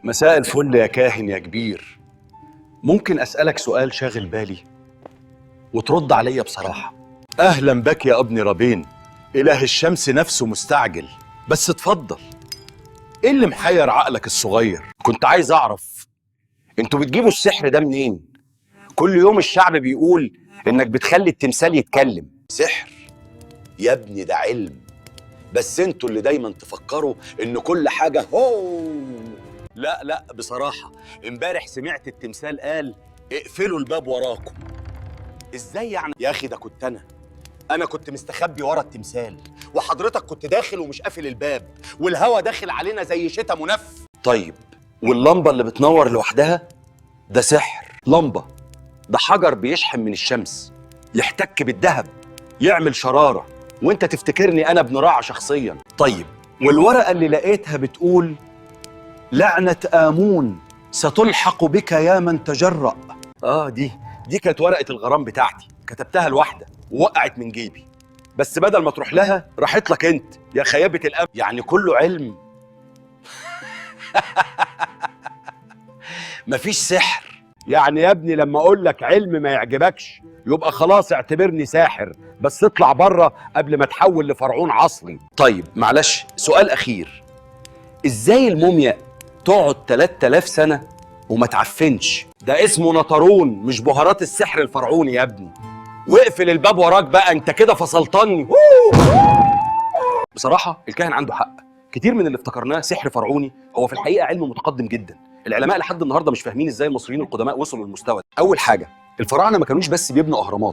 مساء الفل يا كاهن يا كبير. ممكن أسألك سؤال شاغل بالي وترد عليا بصراحة؟ أهلا بك يا ابن رابين، إله الشمس نفسه مستعجل. بس اتفضل، إيه اللي محير عقلك الصغير؟ كنت عايز أعرف انتوا بتجيبوا السحر ده منين؟ كل يوم الشعب بيقول إنك بتخلي التمثال يتكلم. سحر يا ابني ده علم، بس انتوا اللي دايما تفكروا إن كل حاجة لا بصراحة امبارح سمعت التمثال قال اقفلوا الباب وراكم. ازاي يعني؟ يا اخي ده كنت انا كنت مستخبي ورا التمثال، وحضرتك كنت داخل ومش قافل الباب، والهوا داخل علينا زي شتاء منف. طيب واللمبة اللي بتنور لوحدها ده سحر؟ لمبة ده حجر بيشحن من الشمس، يحتك بالذهب يعمل شرارة، وانت تفتكرني انا ابن رعى شخصيا؟ طيب والورقة اللي لقيتها بتقول لعنة آمون ستلحق بك يا من تجرأ. دي كانت ورقة الغرام بتاعتي، كتبتها لوحدة ووقعت من جيبي، بس بدل ما تروح لها راحت لك انت يا خيابة الأمل. يعني كله علم مفيش سحر؟ يعني يا ابني لما اقول لك علم ما يعجبكش يبقى خلاص اعتبرني ساحر، بس اطلع بره قبل ما تحول لفرعون عصري. طيب معلش سؤال أخير، ازاي الموميا تقعد 3000 سنة وما تعفنش؟ ده اسمه نطرون مش بهارات السحر الفرعوني يا ابني. واقفل الباب وراك بقى، انت كده فصلتني. بصراحة الكاهن عنده حق، كتير من اللي افتكرناه سحر فرعوني هو في الحقيقة علم متقدم جدا. العلماء لحد النهارده مش فاهمين ازاي المصريين القدماء وصلوا للمستوى ده. اول حاجة، الفراعنة ما كانوش بس بيبنوا اهرامات،